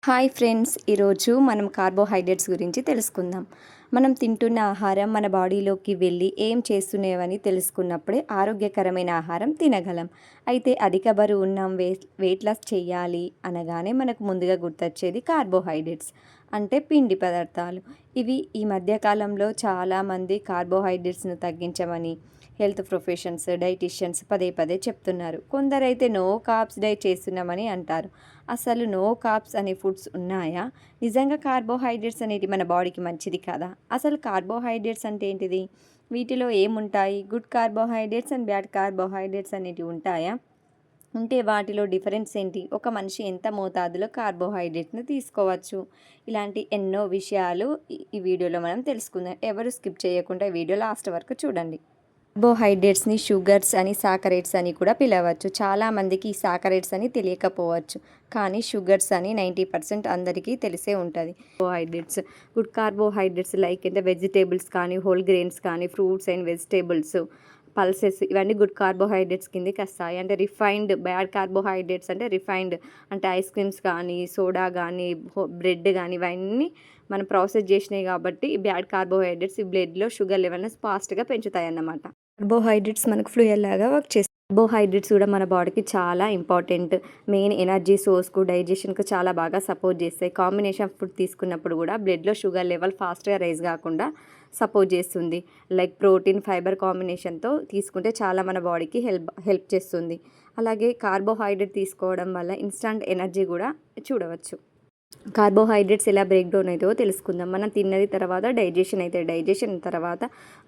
Hi friends, ఈరోజు మనం carbohydrates గురించి తెలుసుకుందాం. మనం తింటున్న ఆహారం మన బాడీలోకి వెళ్ళి ఏం చేస్తున్నాయని తెలుసుకున్నప్పుడే ఆరోగ్యకరమైన ఆహారం తినగలం. అయితే అధిక బరువు ఉన్నాం, వెయిట్ లాస్ చేయాలి అనగానే మనకు ముందుగా గుర్తొచ్చేది కార్బోహైడ్రేట్స్ అంటే పిండి పదార్థాలు. ఇవి ఈ మధ్యకాలంలో చాలామంది కార్బోహైడ్రేట్స్ను తగ్గించమని హెల్త్ ప్రొఫెషన్స్, డైటీషియన్స్ పదే పదే చెప్తున్నారు. కొందరైతే నో కార్బ్స్ డైట్ చేస్తున్నామని అంటారు. అసలు నో కార్బ్స్ అనే ఫుడ్స్ ఉన్నాయా? నిజంగా కార్బోహైడ్రేట్స్ అనేవి మన బాడీకి మంచిది కదా? అసలు కార్బోహైడ్రేట్స్ అంటే ఏంటిది? వీటిలో ఏముంటాయి? Good carbohydrates and bad carbohydrates అనేటివి ఉంటాయా? ఉంటే వాటిలో డిఫరెన్స్ ఏంటి? ఒక మనిషి ఎంత మోతాదులో కార్బోహైడ్రేట్‌ని తీసుకోవచ్చు? ఇలాంటి ఎన్నో విషయాలు ఈ వీడియోలో మనం తెలుసుకుందాం. ఎవరు స్కిప్ చేయకుండా వీడియో లాస్ట్ వరకు చూడండి. కార్బోహైడ్రేట్స్ని షుగర్స్ అని, సాకరేట్స్ అని కూడా పిలవచ్చు. చాలామందికి ఈ సాకరేట్స్ అని తెలియకపోవచ్చు, కానీ షుగర్స్ అని 90% అందరికీ తెలిసే ఉంటుంది. Carbohydrates, good carbohydrates like vegetables కానీ, హోల్ గ్రెయిన్స్ కానీ, ఫ్రూట్స్ అండ్ వెజిటేబుల్స్, పల్సెస్ ఇవన్నీ గుడ్ కార్బోహైడ్రేట్స్ కిందకి వస్తాయి. అంటే రిఫైన్డ్ బ్యాడ్ కార్బోహైడ్రేట్స్ అంటే రిఫైన్డ్ అంటే ఐస్ క్రీమ్స్ కానీ, సోడా కానీ, బ్రెడ్ కానీ ఇవన్నీ మనం ప్రాసెస్ చేసినాయి కాబట్టి ఈ బ్యాడ్ కార్బోహైడ్రేట్స్ ఈ బ్లడ్లో షుగర్ లెవెల్ని ఫాస్ట్గా పెంచుతాయి అన్నమాట. కార్బోహైడ్రేట్స్ మనకు ఫ్లూయల్ లాగా వర్క్ చేస్తాయి. కార్బోహైడ్రేట్స్ కూడా మన బాడీకి చాలా ఇంపార్టెంట్. మెయిన్ ఎనర్జీ సోర్స్కు, డైజెషన్కు చాలా బాగా సపోర్ట్ చేస్తాయి. కాంబినేషన్ ఫుడ్ తీసుకున్నప్పుడు కూడా బ్లడ్లో షుగర్ లెవెల్ ఫాస్ట్గా రైజ్ కాకుండా సపోర్ట్ చేస్తుంది. లైక్ ప్రోటీన్, ఫైబర్ కాంబినేషన్తో తీసుకుంటే చాలా మన బాడీకి హెల్ప్ చేస్తుంది. అలాగే కార్బోహైడ్రేట్ తీసుకోవడం వల్ల ఇన్స్టంట్ ఎనర్జీ కూడా చూడవచ్చు. కార్బోహైడ్రేట్స్ ఎలా బ్రేక్ డౌన్ అవుతాయో తెలుసుకుందాం. మనం తిన్నది తర్వాత డైజెషన్ అవుతాయి. డైజెషన్ తర్వాత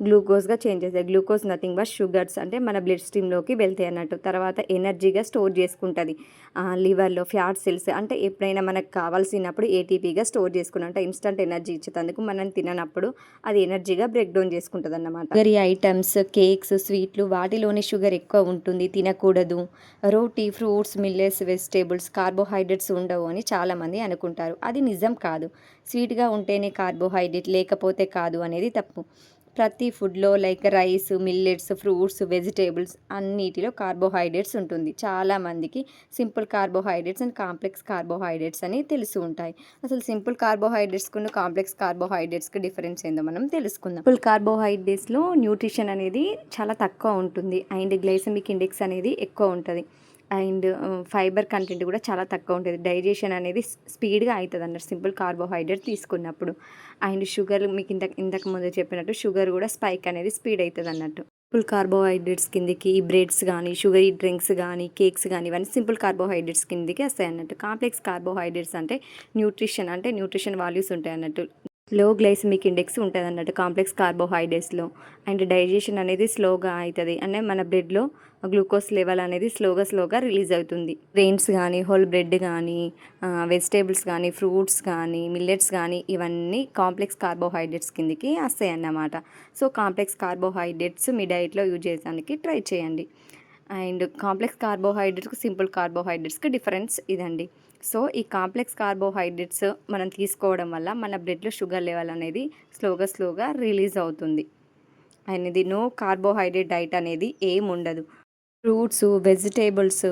గ్లూకోజ్గా చేంజ్ అవుతాయి. గ్లూకోజ్ నథింగ్ బట్ షుగర్స్ అంటే మన బ్లడ్ స్ట్రీమ్లోకి వెళ్తాయి అన్నట్టు. తర్వాత ఎనర్జీగా స్టోర్ చేసుకుంటుంది లివర్లో. ఫ్యాట్ సెల్స్ అంటే ఎప్పుడైనా మనకు కావాల్సినప్పుడు ఏటీపీగా స్టోర్ చేసుకుని అంటే ఇన్స్టంట్ ఎనర్జీ ఇచ్చేందుకు మనం తిననప్పుడు అది ఎనర్జీగా బ్రేక్ డౌన్ చేసుకుంటుంది అన్నమాట. షుగరీ ఐటమ్స్, కేక్స్, స్వీట్లు వాటిలోని షుగర్ ఎక్కువ ఉంటుంది, తినకూడదు. రోటీ, ఫ్రూట్స్, మిల్లెట్స్, వెజిటేబుల్స్ కార్బోహైడ్రేట్స్ ఉండవు అని చాలామంది అనుకుంటారు. అది నిజం కాదు. స్వీట్గా ఉంటేనే కార్బోహైడ్రేట్, లేకపోతే కాదు అనేది తప్పు. ప్రతి ఫుడ్లో like rice, millets, fruits, vegetables అన్నిటిలో కార్బోహైడ్రేట్స్ ఉంటుంది. చాలామందికి simple carbohydrates and complex carbohydrates అని తెలిసి ఉంటాయి. అసలు సింపుల్ కార్బోహైడ్రేట్స్కు కాంప్లెక్స్ కార్బోహైడ్రేట్స్కి డిఫరెన్స్ ఏందో మనం తెలుసుకుందాం. సింపుల్ కార్బోహైడ్రేట్స్లో న్యూట్రిషన్ అనేది చాలా తక్కువ ఉంటుంది అండ్ గ్లైసెమిక్ ఇండెక్స్ అనేది ఎక్కువ ఉంటుంది అండ్ ఫైబర్ కంటెంట్ కూడా చాలా తక్కువ ఉంటుంది. డైజెషన్ అనేది స్పీడ్గా అవుతుంది అన్నట్టు సింపుల్ కార్బోహైడ్రేట్ తీసుకున్నప్పుడు. అండ్ షుగర్ మీకు ఇంతకు ముందు చెప్పినట్టు షుగర్ కూడా స్పైక్ అనేది స్పీడ్ అవుతుంది అన్నట్టు. సింపుల్ కార్బోహైడ్రేట్స్ కిందకి బ్రెడ్స్ కానీ, షుగరీ డ్రింక్స్ కానీ, కేక్స్ కానీ ఇవన్నీ సింపుల్ కార్బోహైడ్రేట్స్ కిందకి వస్తాయి అన్నట్టు. కాంప్లెక్స్ కార్బోహైడ్రేట్స్ అంటే న్యూట్రిషన్ వాల్యూస్ ఉంటాయి అన్నట్టు. లో గ్లైసెమిక్ ఇండెక్స్ ఉంటుంది అన్నట్టు కాంప్లెక్స్ కార్బోహైడ్రేట్స్లో. అండ్ డైజెషన్ అనేది స్లోగా అవుతుంది అంటే మన బ్లడ్లో గ్లూకోజ్ లెవెల్ అనేది స్లోగా రిలీజ్ అవుతుంది. గ్రెయిన్స్ కానీ, హోల్ బ్రెడ్ కానీ, వెజిటేబుల్స్ కానీ, ఫ్రూట్స్ కానీ, మిల్లెట్స్ కానీ ఇవన్నీ కాంప్లెక్స్ కార్బోహైడ్రేట్స్ కిందకి వస్తాయి అన్నమాట. సో కాంప్లెక్స్ కార్బోహైడ్రేట్స్ మీ డైట్లో యూజ్ చేయడానికి ట్రై చేయండి. అండ్ కాంప్లెక్స్ కార్బోహైడ్రేట్స్కి సింపుల్ కార్బోహైడ్రేట్స్కి డిఫరెన్స్ ఇదండి. సో ఈ కాంప్లెక్స్ కార్బోహైడ్రేట్స్ మనం తీసుకోవడం వల్ల మన బ్లడ్లో షుగర్ లెవెల్ అనేది స్లోగా రిలీజ్ అవుతుంది. అనేది నో కార్బోహైడ్రేట్ డైట్ అనేది ఏముండదు. ఫ్రూట్స్, వెజిటేబుల్స్,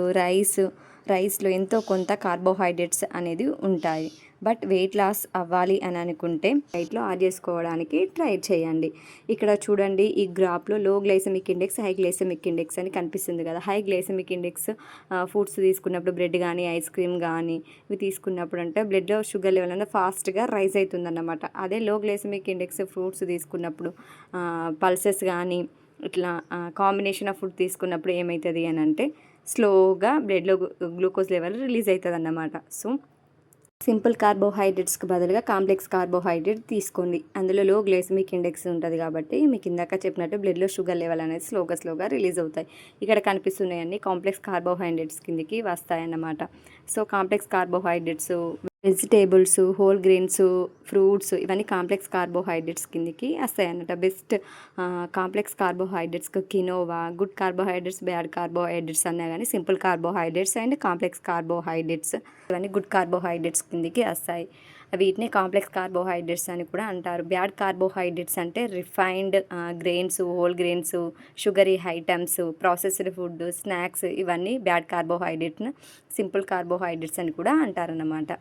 రైస్లో ఎంతో కొంత కార్బోహైడ్రేట్స్ అనేది ఉంటాయి. బట్ వెయిట్ లాస్ అవ్వాలి అని అనుకుంటే డైట్లో యాడ్ చేసుకోవడానికి ట్రై చేయండి. ఇక్కడ చూడండి ఈ గ్రాఫ్లో లో glycemic index, high glycemic index అని కనిపిస్తుంది కదా. హై గ్లైసెమిక్ ఇండెక్స్ ఫుడ్స్ తీసుకున్నప్పుడు బ్రెడ్ కానీ, ఐస్ క్రీమ్ కానీ ఇవి తీసుకున్నప్పుడు అంటే బ్లడ్లో షుగర్ లెవెల్ అనేది ఫాస్ట్గా రైజ్ అవుతుంది అన్నమాట. అదే లో గ్లైసెమిక్ ఇండెక్స్ ఫ్రూట్స్ తీసుకున్నప్పుడు పల్సెస్ కానీ ఇట్లా కాంబినేషన్ ఆఫ్ ఫుడ్ తీసుకున్నప్పుడు ఏమవుతుంది అని అంటే స్లోగా బ్లడ్లో గ్లూకోజ్ లెవెల్ రిలీజ్ అవుతుంది అన్నమాట. సో సింపుల్ కార్బోహైడ్రేట్స్కి బదులుగా కాంప్లెక్స్ కార్బోహైడ్రేట్ తీసుకోండి. అందులో లో గ్లైసెమిక్ ఇండెక్స్ ఉంటుంది కాబట్టి మీకు ఇందాక చెప్పినట్టు బ్లడ్లో షుగర్ లెవెల్ అనేది స్లోగా రిలీజ్ అవుతాయి. ఇక్కడ కనిపిస్తున్నాయన్నీ కాంప్లెక్స్ కార్బోహైడ్రేట్స్ కిందకి వస్తాయన్నమాట. So complex carbohydrates, vegetables, whole grains, fruits ఇవన్నీ కాంప్లెక్స్ కార్బోహైడ్రేట్స్ కిందకి వస్తాయి అన్నమాట. బెస్ట్ కాంప్లెక్స్ కార్బోహైడ్రేట్స్కి quinoa, good carbohydrates, bad carbohydrates అన్నా కానీ simple carbohydrates and complex carbohydrates ఇవన్నీ గుడ్ కార్బోహైడ్రేట్స్ కిందకి వస్తాయి. వీటిని కాంప్లెక్స్ కార్బోహైడ్రేట్స్ అని కూడా అంటారు. బ్యాడ్ కార్బోహైడ్రేట్స్ అంటే refined grains, whole grains, sugary items, processed food, snacks ఇవన్నీ బ్యాడ్ కార్బోహైడ్రేట్ను సింపుల్ కార్బోహైడ్రేట్స్ అని కూడా అంటారన్నమాట.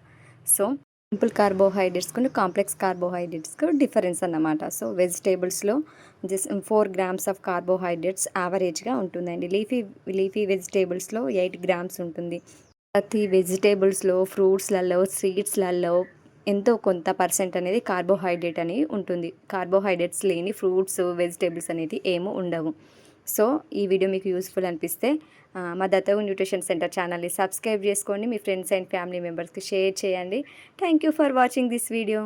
సో సింపుల్ కార్బోహైడ్రేట్స్‌కును, కాంప్లెక్స్ కార్బోహైడ్రేట్స్‌కు డిఫరెన్స్ అన్నమాట. సో వెజిటేబుల్స్‌లో జస్ట్ 4 గ్రామ్స్ ఆఫ్ కార్బోహైడ్రేట్స్ యావరేజ్‌గా ఉంటుందండి. లీఫీ వెజిటేబుల్స్‌లో 8 గ్రామ్స్ ఉంటుంది. ప్రతి వెజిటేబుల్స్‌లో, ఫ్రూట్స్‌లలో, సీడ్స్‌లలో ఎంతో కొంత పర్సెంట్ అనేది కార్బోహైడ్రేట్ అని ఉంటుంది. కార్బోహైడ్రేట్స్ లేని ఫ్రూట్స్, వెజిటేబుల్స్ అనేది ఏమి ఉండవు. సో ఈ వీడియో మీకు యూస్ఫుల్ అనిపిస్తే మా దత్తవు న్యూట్రిషన్ సెంటర్ ఛానల్ని సబ్స్క్రైబ్ చేసుకోండి. మీ ఫ్రెండ్స్ అండ్ ఫ్యామిలీ మెంబర్స్కి షేర్ చేయండి. Thank you for watching this video.